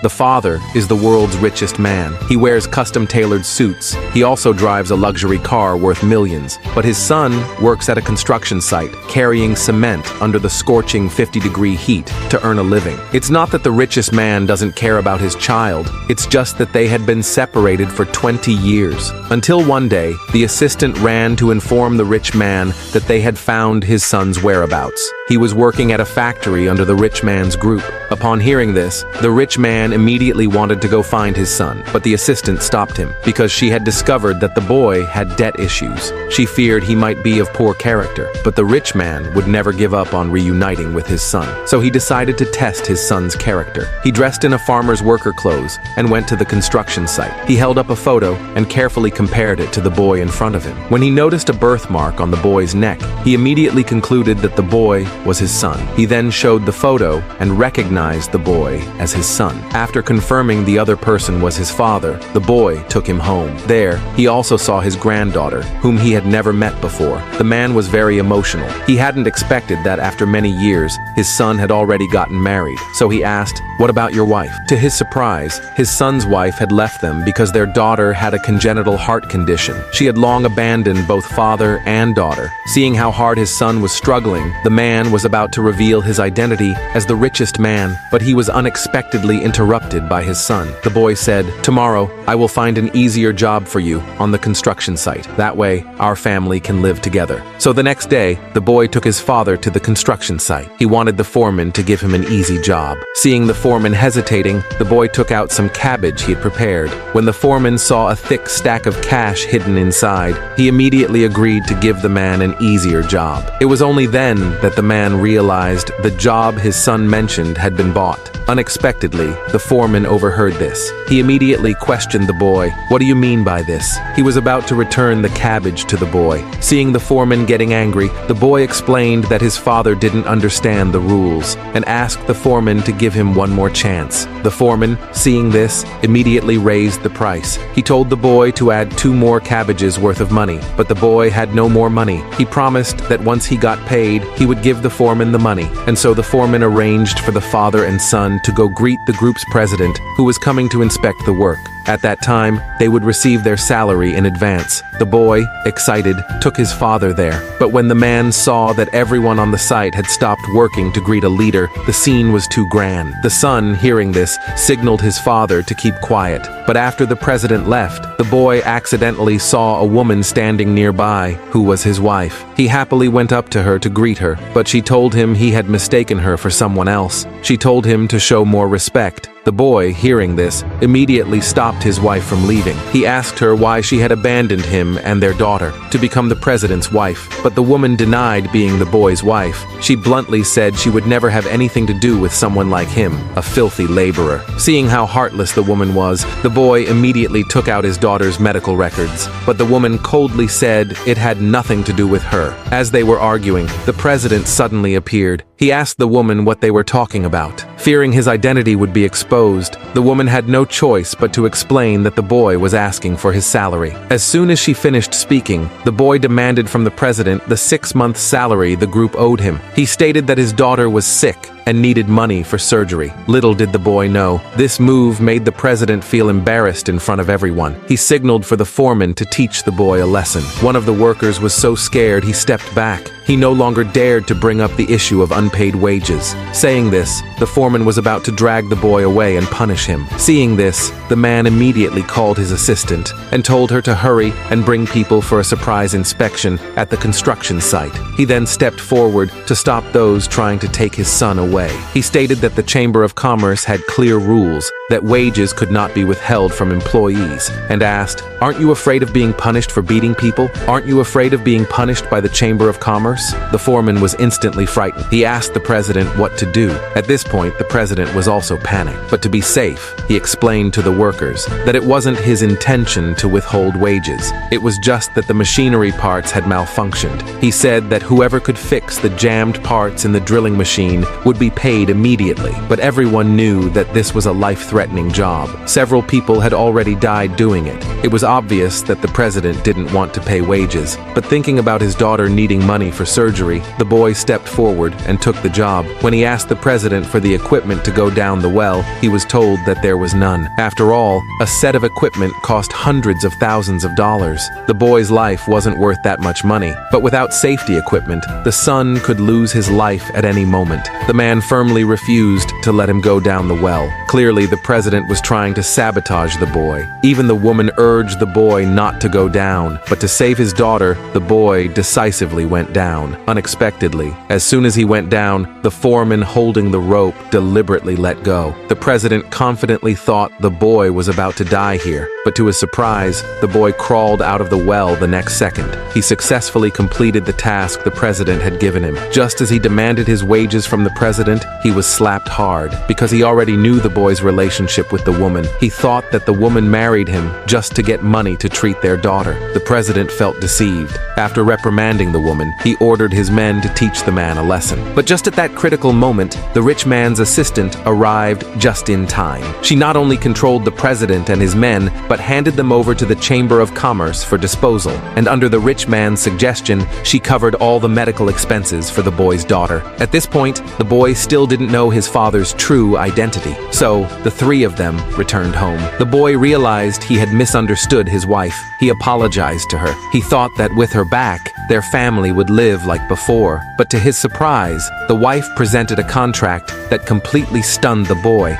The father is the world's richest man. He wears custom-tailored suits. He also drives a luxury car worth millions. But his son works at a construction site, carrying cement under the scorching 50-degree heat to earn a living. It's not that the richest man doesn't care about his child. It's just that they had been separated for 20 years. Until one day, the assistant ran to inform the rich man that they had found his son's whereabouts. He was working at a factory under the rich man's group. Upon hearing this, the rich man immediately wanted to go find his son, but the assistant stopped him because she had discovered that the boy had debt issues. She feared he might be of poor character, but the rich man would never give up on reuniting with his son. So he decided to test his son's character. He dressed in a farmer's worker clothes and went to the construction site. He held up a photo and carefully compared it to the boy in front of him. When he noticed a birthmark on the boy's neck, he immediately concluded that the boy was his son. He then showed the photo and recognized the boy as his son. After confirming the other person was his father, the boy took him home. There, he also saw his granddaughter, whom he had never met before. The man was very emotional. He hadn't expected that after many years, his son had already gotten married. So he asked, "What about your wife?" To his surprise, his son's wife had left them because their daughter had a congenital heart condition. She had long abandoned both father and daughter. Seeing how hard his son was struggling, the man was about to reveal his identity as the richest man, but he was unexpectedly interrupted by his son. The boy said, "Tomorrow, I will find an easier job for you on the construction site. That way, our family can live together." So the next day, the boy took his father to the construction site. He wanted the foreman to give him an easy job. Seeing the foreman hesitating, the boy took out some cabbage he had prepared. When the foreman saw a thick stack of cash hidden inside, he immediately agreed to give the man an easier job. It was only then that the man realized the job his son mentioned had been bought. Unexpectedly, the foreman overheard this. He immediately questioned the boy, "What do you mean by this?" He was about to return the cabbage to the boy. Seeing the foreman getting angry, the boy explained that his father didn't understand the rules and asked the foreman to give him one more chance. The foreman, seeing this, immediately raised the price. He told the boy to add 2 more cabbages worth of money, but the boy had no more money. He promised that once he got paid, he would give the foreman the money, and so the foreman arranged for the father and son to go greet the group's president, who was coming to inspect the work. At that time, they would receive their salary in advance. The boy, excited, took his father there. But when the man saw that everyone on the site had stopped working to greet a leader, the scene was too grand. The son, hearing this, signaled his father to keep quiet. But after the president left, the boy accidentally saw a woman standing nearby, who was his wife. He happily went up to her to greet her, but she told him he had mistaken her for someone else. She told him to show more respect. The boy, hearing this, immediately stopped his wife from leaving. He asked her why she had abandoned him and their daughter to become the president's wife, but the woman denied being the boy's wife. She bluntly said she would never have anything to do with someone like him, a filthy laborer. Seeing how heartless the woman was, the boy immediately took out his daughter's medical records, but the woman coldly said it had nothing to do with her. As they were arguing, the president suddenly appeared. He asked the woman what they were talking about. Fearing his identity would be exposed, the woman had no choice but to explain that the boy was asking for his salary. As soon as she finished speaking, the boy demanded from the president the 6-month salary the group owed him. He stated that his daughter was sick and needed money for surgery. Little did the boy know, this move made the president feel embarrassed in front of everyone. He signaled for the foreman to teach the boy a lesson. One of the workers was so scared he stepped back. He no longer dared to bring up the issue of unpaid wages. Saying this, the foreman was about to drag the boy away and punish him. Seeing this, the man immediately called his assistant and told her to hurry and bring people for a surprise inspection at the construction site. He then stepped forward to stop those trying to take his son away. He stated that the Chamber of Commerce had clear rules, that wages could not be withheld from employees, and asked, "Aren't you afraid of being punished for beating people? Aren't you afraid of being punished by the Chamber of Commerce?" The foreman was instantly frightened. He asked the president what to do. At this point, the president was also panicked. But to be safe, he explained to the workers that it wasn't his intention to withhold wages. It was just that the machinery parts had malfunctioned. He said that whoever could fix the jammed parts in the drilling machine would be paid immediately. But everyone knew that this was a life-threatening job. Several people had already died doing it. It was obvious that the president didn't want to pay wages. But thinking about his daughter needing money for for surgery, the boy stepped forward and took the job. When he asked the president for the equipment to go down the well, he was told that there was none. After all, a set of equipment cost hundreds of thousands of dollars. The boy's life wasn't worth that much money, but without safety equipment, the son could lose his life at any moment. The man firmly refused to let him go down the well. Clearly, the president was trying to sabotage the boy. Even the woman urged the boy not to go down, but to save his daughter, the boy decisively went down, unexpectedly. As soon as he went down, the foreman holding the rope deliberately let go. The president confidently thought the boy was about to die here, but to his surprise, the boy crawled out of the well the next second. He successfully completed the task the president had given him. Just as he demanded his wages from the president, he was slapped hard. Because he already knew the boy's relationship with the woman, he thought that the woman married him just to get money to treat their daughter. The president felt deceived. After reprimanding the woman, he ordered his men to teach the man a lesson. But just at that critical moment, the rich man's assistant arrived just in time. She not only controlled the president and his men, but handed them over to the Chamber of Commerce for disposal. And under the rich man's suggestion, she covered all the medical expenses for the boy's daughter. At this point, the boy still didn't know his father's true identity. So, the three of them returned home. The boy realized he had misunderstood his wife. He apologized to her. He thought that with her back, their family would live like before. But to his surprise, the wife presented a contract that completely stunned the boy.